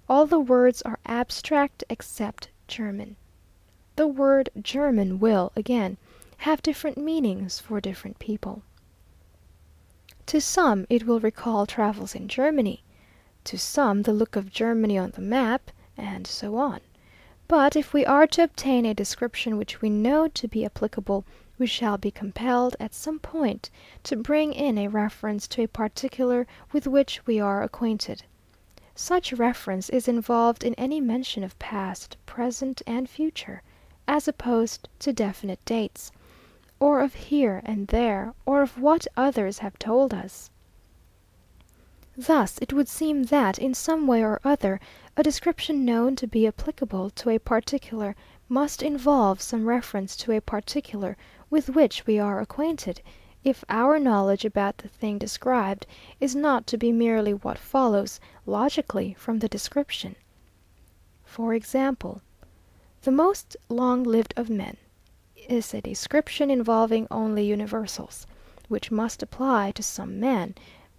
all the words are abstract except German. The word German will, again, have different meanings for different people. To some it will recall travels in Germany, to some the look of Germany on the map, and so on. But if we are to obtain a description which we know to be applicable, we shall be compelled at some point to bring in a reference to a particular with which we are acquainted. Such reference is involved in any mention of past, present, and future, as opposed to definite dates, or of here and there, or of what others have told us. Thus it would seem that, in some way or other, a description known to be applicable to a particular must involve some reference to a particular with which we are acquainted, if our knowledge about the thing described is not to be merely what follows logically from the description. For example, the most long-lived of men is a description involving only universals, which must apply to some man,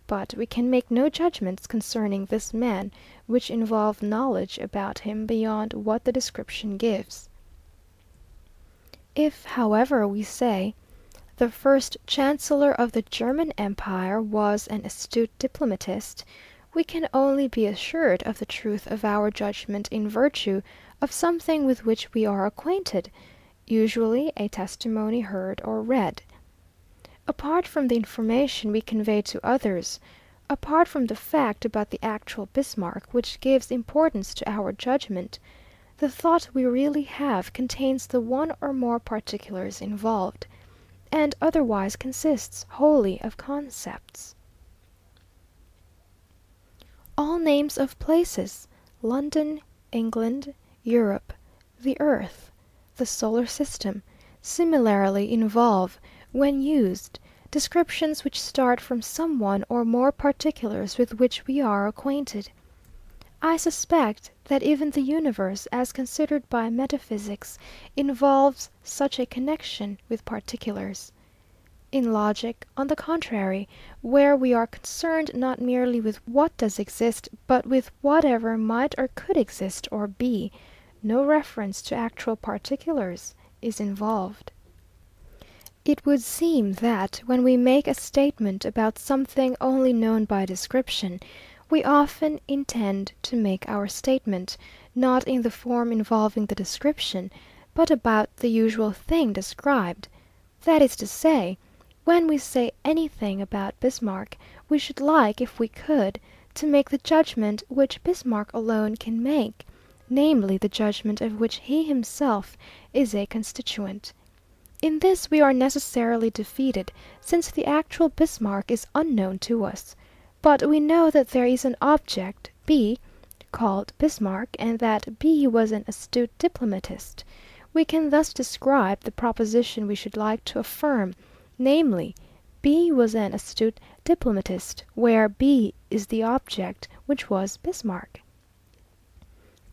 but we can make no judgments concerning this man which involve knowledge about him beyond what the description gives. If, however, we say, "The first Chancellor of the German Empire was an astute diplomatist," we can only be assured of the truth of our judgment in virtue of something with which we are acquainted, usually a testimony heard or read. Apart from the information we convey to others, apart from the fact about the actual Bismarck which gives importance to our judgment, the thought we really have contains the one or more particulars involved, and otherwise consists wholly of concepts. All names of places, London, England, Europe, the earth, the solar system, similarly involve, when used, descriptions which start from some one or more particulars with which we are acquainted. I suspect that even the universe, as considered by metaphysics, involves such a connection with particulars. In logic, on the contrary, where we are concerned not merely with what does exist, but with whatever might or could exist or be, no reference to actual particulars is involved. It would seem that, when we make a statement about something only known by description, we often intend to make our statement, not in the form involving the description, but about the usual thing described. That is to say, when we say anything about Bismarck, we should like, if we could, to make the judgment which Bismarck alone can make, namely the judgment of which he himself is a constituent. In this we are necessarily defeated, since the actual Bismarck is unknown to us. But we know that there is an object, B, called Bismarck, and that B was an astute diplomatist. We can thus describe the proposition we should like to affirm, namely, B was an astute diplomatist, where B is the object, which was Bismarck.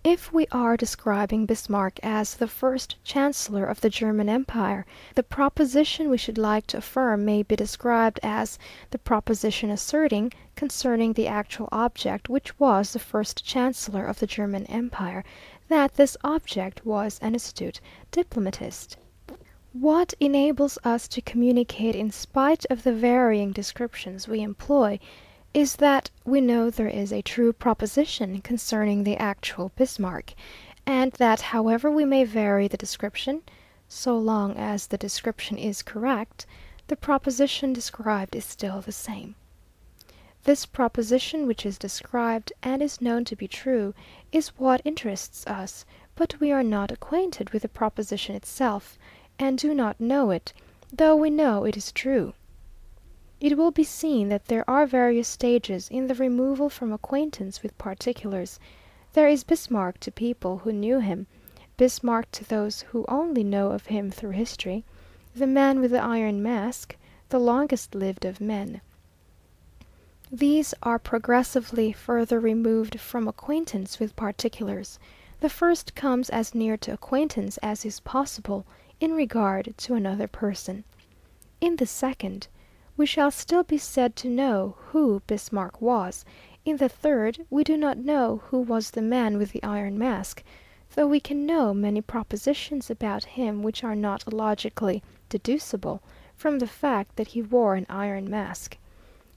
If we are describing Bismarck as the first Chancellor of the German Empire, the proposition we should like to affirm may be described as the proposition asserting, concerning the actual object which was the first Chancellor of the German Empire, that this object was an astute diplomatist. What enables us to communicate in spite of the varying descriptions we employ is that we know there is a true proposition concerning the actual Bismarck, and that however we may vary the description, so long as the description is correct, the proposition described is still the same. This proposition which is described and is known to be true is what interests us, but we are not acquainted with the proposition itself, and do not know it, though we know it is true. It will be seen that there are various stages in the removal from acquaintance with particulars. There is Bismarck to people who knew him, Bismarck to those who only know of him through history, the man with the iron mask, the longest lived of men. These are progressively further removed from acquaintance with particulars. The first comes as near to acquaintance as is possible in regard to another person. In the second, we shall still be said to know who Bismarck was, In the third, we do not know who was the man with the iron mask, though we can know many propositions about him which are not logically deducible from the fact that he wore an iron mask.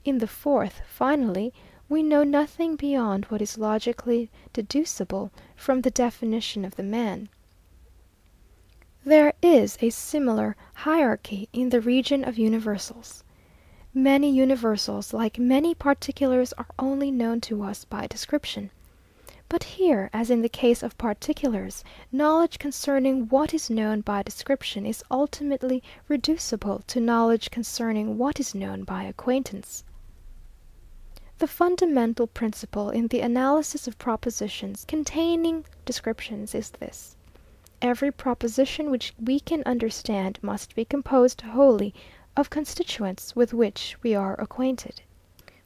In the fourth, finally, we know nothing beyond what is logically deducible from the definition of the man. There is a similar hierarchy in the region of universals. Many universals, like many particulars, are only known to us by description. But here, as in the case of particulars, knowledge concerning what is known by description is ultimately reducible to knowledge concerning what is known by acquaintance. The fundamental principle in the analysis of propositions containing descriptions is this: every proposition which we can understand must be composed wholly of constituents with which we are acquainted.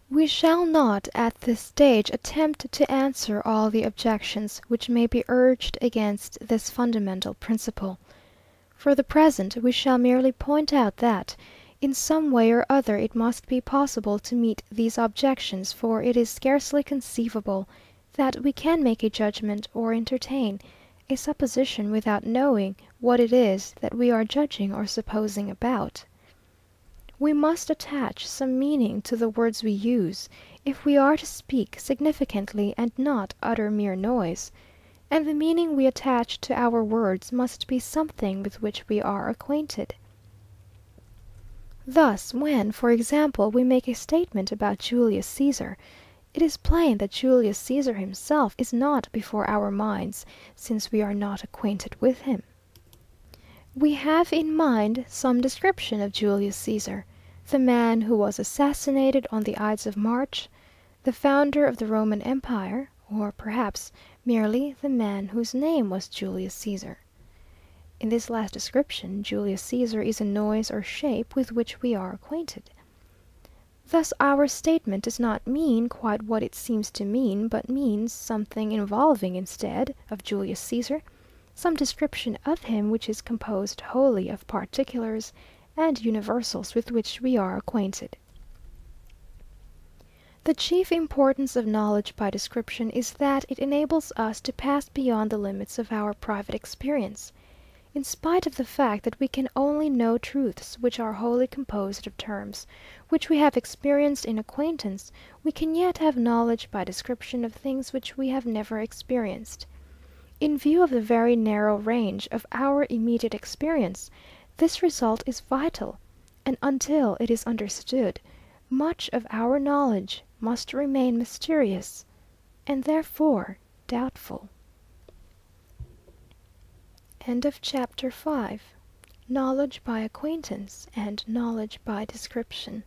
We shall not at this stage attempt to answer all the objections which may be urged against this fundamental principle. For the present we shall merely point out that, in some way or other, it must be possible to meet these objections, for it is scarcely conceivable that we can make a judgment or entertain a supposition without knowing what it is that we are judging or supposing about. We must attach some meaning to the words we use, if we are to speak significantly and not utter mere noise, and the meaning we attach to our words must be something with which we are acquainted. Thus, when, for example, we make a statement about Julius Caesar, it is plain that Julius Caesar himself is not before our minds, since we are not acquainted with him. We have in mind some description of Julius Caesar, the man who was assassinated on the Ides of March, the founder of the Roman Empire, or perhaps merely the man whose name was Julius Caesar. In this last description, Julius Caesar is a noise or shape with which we are acquainted. Thus our statement does not mean quite what it seems to mean, but means something involving, instead of Julius Caesar, some description of him which is composed wholly of particulars and universals with which we are acquainted. The chief importance of knowledge by description is that it enables us to pass beyond the limits of our private experience. In spite of the fact that we can only know truths which are wholly composed of terms which we have experienced in acquaintance, we can yet have knowledge by description of things which we have never experienced. In view of the very narrow range of our immediate experience, this result is vital, and until it is understood, much of our knowledge must remain mysterious, and therefore doubtful. End of chapter 5. Knowledge by acquaintance and knowledge by description.